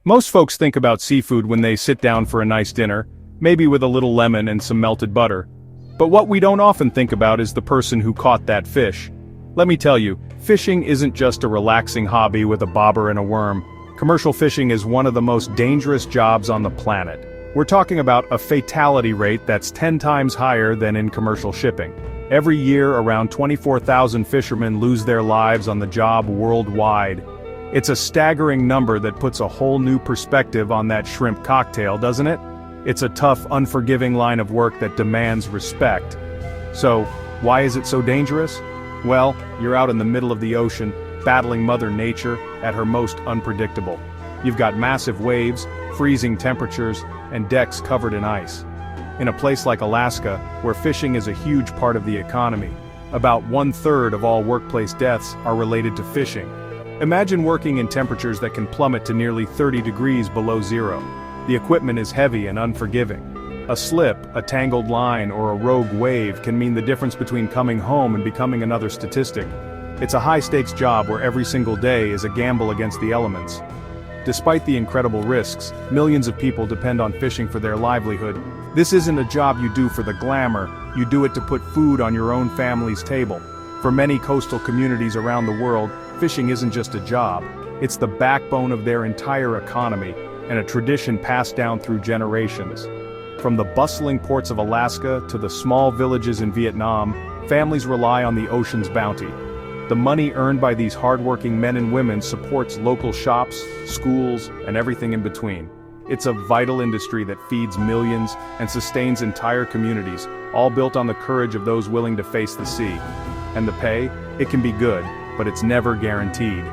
Most folks think about seafood when they sit down for a nice dinner, maybe with a little lemon and some melted butter. But what we don't often think about is the person who caught that fish. Let me tell you, fishing isn't just a relaxing hobby with a bobber and a worm. Commercial fishing is one of the most dangerous jobs on the planet. We're talking about a fatality rate that's 10 times higher than in commercial shipping. Every year, around 24,000 fishermen lose their lives on the job worldwide. It's a staggering number that puts a whole new perspective on that shrimp cocktail, doesn't it? It's a tough, unforgiving line of work that demands respect. So, why is it so dangerous? Well, you're out in the middle of the ocean, battling Mother Nature at her most unpredictable. You've got massive waves, freezing temperatures, and decks covered in ice. In a place like Alaska, where fishing is a huge part of the economy, about 1/3 of all workplace deaths are related to fishing. Imagine working in temperatures that can plummet to nearly 30 degrees below zero. The equipment is heavy and unforgiving. A slip, a tangled line, or a rogue wave can mean the difference between coming home and becoming another statistic. It's a high-stakes job where every single day is a gamble against the elements. Despite the incredible risks, millions of people depend on fishing for their livelihood. This isn't a job you do for the glamour, you do it to put food on your own family's table. For many coastal communities around the world, fishing isn't just a job, it's the backbone of their entire economy, and a tradition passed down through generations. From the bustling ports of Alaska to the small villages in Vietnam, families rely on the ocean's bounty. The money earned by these hardworking men and women supports local shops, schools, and everything in between. It's a vital industry that feeds millions and sustains entire communities, all built on the courage of those willing to face the sea. And the pay? It can be good, but it's never guaranteed.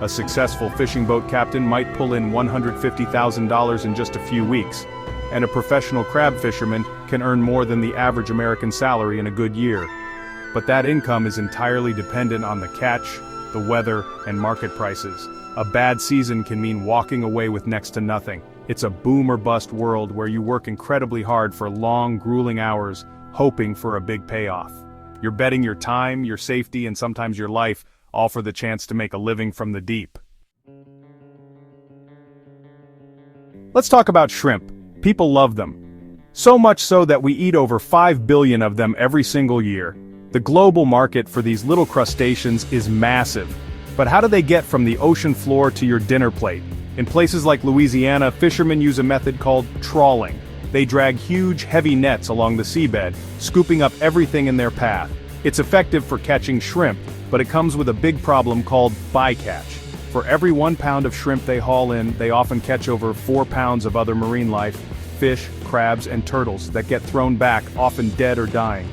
A successful fishing boat captain might pull in $150,000 in just a few weeks, and a professional crab fisherman can earn more than the average American salary in a good year. But that income is entirely dependent on the catch, the weather, and market prices. A bad season can mean walking away with next to nothing. It's a boom or bust world where you work incredibly hard for long, grueling hours, hoping for a big payoff. You're betting your time, your safety, and sometimes your life, all for the chance to make a living from the deep. Let's talk about shrimp. People love them. So much so that we eat over 5 billion of them every single year. The global market for these little crustaceans is massive. But how do they get from the ocean floor to your dinner plate? In places like Louisiana, fishermen use a method called trawling. They drag huge, heavy nets along the seabed, scooping up everything in their path. It's effective for catching shrimp, but it comes with a big problem called bycatch. For every 1 pound of shrimp they haul in, they often catch over 4 pounds of other marine life, fish, crabs, and turtles that get thrown back, often dead or dying.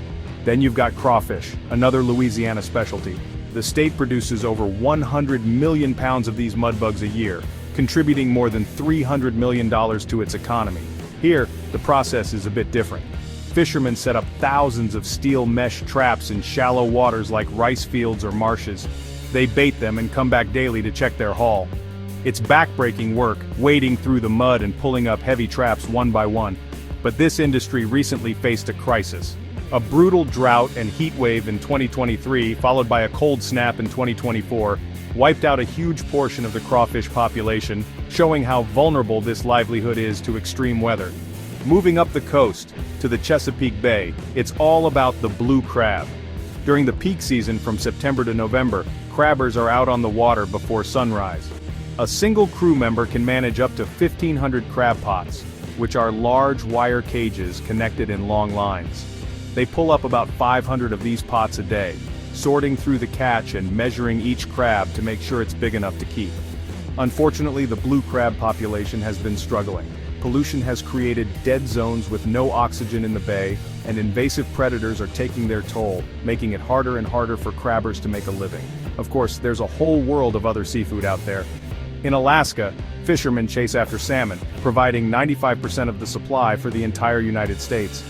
Then you've got crawfish, another Louisiana specialty. The state produces over 100 million pounds of these mudbugs a year, contributing more than $300 million to its economy. Here, the process is a bit different. Fishermen set up thousands of steel mesh traps in shallow waters like rice fields or marshes. They bait them and come back daily to check their haul. It's backbreaking work, wading through the mud and pulling up heavy traps one by one. But this industry recently faced a crisis. A brutal drought and heat wave in 2023, followed by a cold snap in 2024, wiped out a huge portion of the crawfish population, showing how vulnerable this livelihood is to extreme weather. Moving up the coast, to the Chesapeake Bay, it's all about the blue crab. During the peak season from September to November, crabbers are out on the water before sunrise. A single crew member can manage up to 1,500 crab pots, which are large wire cages connected in long lines. They pull up about 500 of these pots a day, sorting through the catch and measuring each crab to make sure it's big enough to keep. Unfortunately, the blue crab population has been struggling. Pollution has created dead zones with no oxygen in the bay, and invasive predators are taking their toll, making it harder and harder for crabbers to make a living. Of course, there's a whole world of other seafood out there. In Alaska, fishermen chase after salmon, providing 95% of the supply for the entire United States.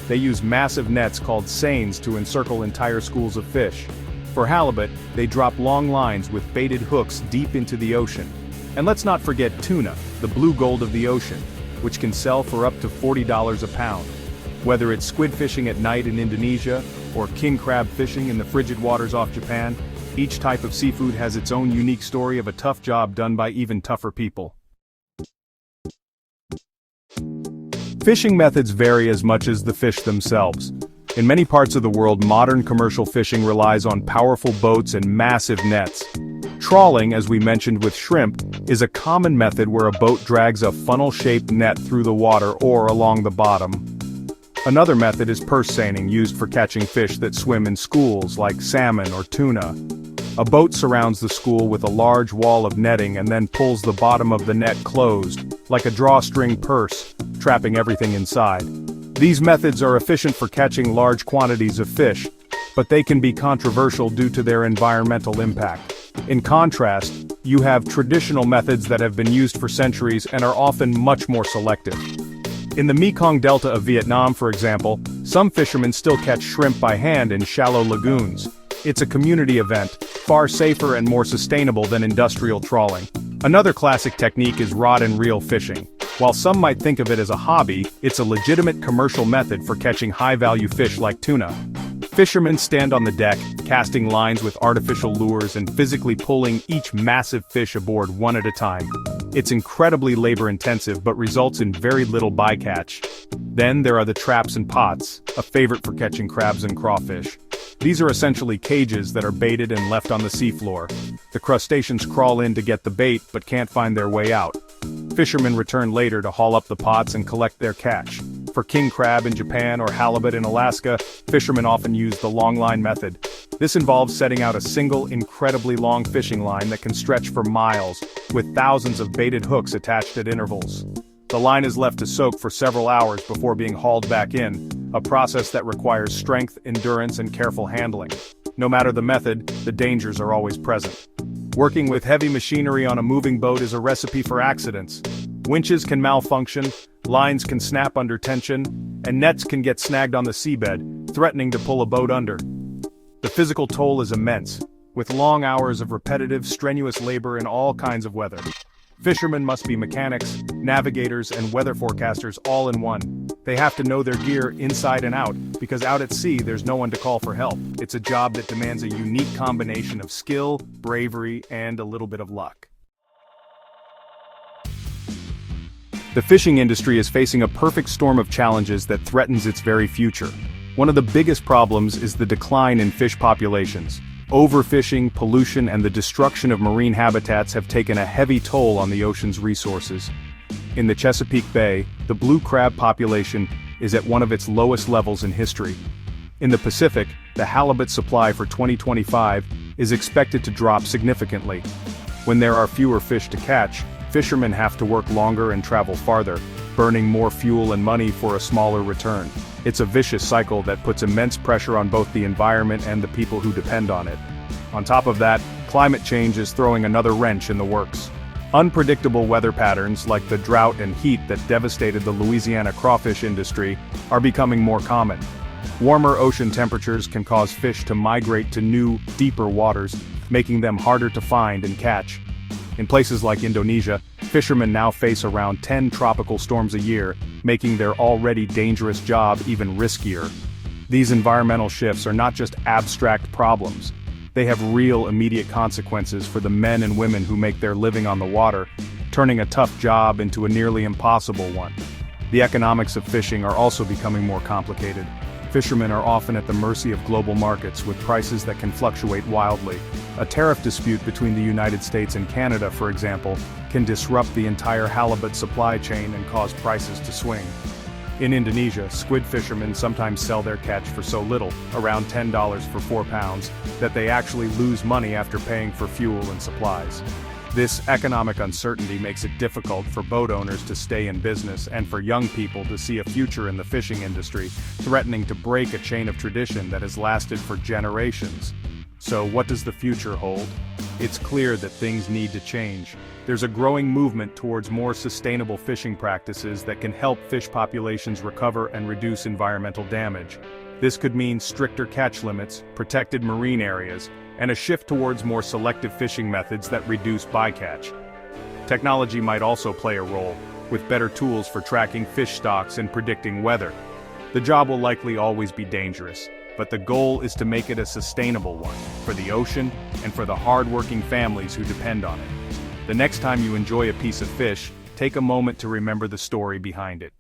They use massive nets called seines to encircle entire schools of fish. For halibut, they drop long lines with baited hooks deep into the ocean. And let's not forget tuna, the blue gold of the ocean, which can sell for up to $40 a pound. Whether it's squid fishing at night in Indonesia, or king crab fishing in the frigid waters off Japan, each type of seafood has its own unique story of a tough job done by even tougher people. Fishing methods vary as much as the fish themselves. In many parts of the world, modern commercial fishing relies on powerful boats and massive nets. Trawling, as we mentioned with shrimp, is a common method where a boat drags a funnel-shaped net through the water or along the bottom. Another method is purse seining, used for catching fish that swim in schools like salmon or tuna. A boat surrounds the school with a large wall of netting and then pulls the bottom of the net closed, like a drawstring purse, trapping everything inside. These methods are efficient for catching large quantities of fish, but they can be controversial due to their environmental impact. In contrast, you have traditional methods that have been used for centuries and are often much more selective. In the Mekong Delta of Vietnam, for example, some fishermen still catch shrimp by hand in shallow lagoons. It's a community event, far safer and more sustainable than industrial trawling. Another classic technique is rod and reel fishing. While some might think of it as a hobby, it's a legitimate commercial method for catching high-value fish like tuna. Fishermen stand on the deck, casting lines with artificial lures and physically pulling each massive fish aboard one at a time. It's incredibly labor-intensive but results in very little bycatch. Then there are the traps and pots, a favorite for catching crabs and crawfish. These are essentially cages that are baited and left on the seafloor. The crustaceans crawl in to get the bait but can't find their way out. Fishermen return later to haul up the pots and collect their catch. For king crab in Japan or halibut in Alaska, fishermen often use the long line method. This involves setting out a single, incredibly long fishing line that can stretch for miles, with thousands of baited hooks attached at intervals. The line is left to soak for several hours before being hauled back in, a process that requires strength, endurance, and careful handling. No matter the method, the dangers are always present. Working with heavy machinery on a moving boat is a recipe for accidents. Winches can malfunction, lines can snap under tension, and nets can get snagged on the seabed, threatening to pull a boat under. The physical toll is immense, with long hours of repetitive, strenuous labor in all kinds of weather. Fishermen must be mechanics, navigators, and weather forecasters all in one. They have to know their gear inside and out, because out at sea there's no one to call for help. It's a job that demands a unique combination of skill, bravery, and a little bit of luck. The fishing industry is facing a perfect storm of challenges that threatens its very future. One of the biggest problems is the decline in fish populations. Overfishing, pollution, and the destruction of marine habitats have taken a heavy toll on the ocean's resources. In the Chesapeake Bay, the blue crab population is at one of its lowest levels in history. In the Pacific, the halibut supply for 2025 is expected to drop significantly. When there are fewer fish to catch, fishermen have to work longer and travel farther, burning more fuel and money for a smaller return. It's a vicious cycle that puts immense pressure on both the environment and the people who depend on it. On top of that, climate change is throwing another wrench in the works. Unpredictable weather patterns like the drought and heat that devastated the Louisiana crawfish industry are becoming more common. Warmer ocean temperatures can cause fish to migrate to new, deeper waters, making them harder to find and catch. In places like Indonesia, fishermen now face around 10 tropical storms a year, making their already dangerous job even riskier. These environmental shifts are not just abstract problems. They have real immediate consequences for the men and women who make their living on the water, turning a tough job into a nearly impossible one. The economics of fishing are also becoming more complicated. Fishermen are often at the mercy of global markets with prices that can fluctuate wildly. A tariff dispute between the United States and Canada, for example, can disrupt the entire halibut supply chain and cause prices to swing. In Indonesia, squid fishermen sometimes sell their catch for so little, around $10 for 4 pounds, that they actually lose money after paying for fuel and supplies. This economic uncertainty makes it difficult for boat owners to stay in business and for young people to see a future in the fishing industry, threatening to break a chain of tradition that has lasted for generations. So what does the future hold? It's clear that things need to change. There's a growing movement towards more sustainable fishing practices that can help fish populations recover and reduce environmental damage. This could mean stricter catch limits, protected marine areas, and a shift towards more selective fishing methods that reduce bycatch. Technology might also play a role, with better tools for tracking fish stocks and predicting weather. The job will likely always be dangerous, but the goal is to make it a sustainable one, for the ocean and for the hard-working families who depend on it. The next time you enjoy a piece of fish, take a moment to remember the story behind it.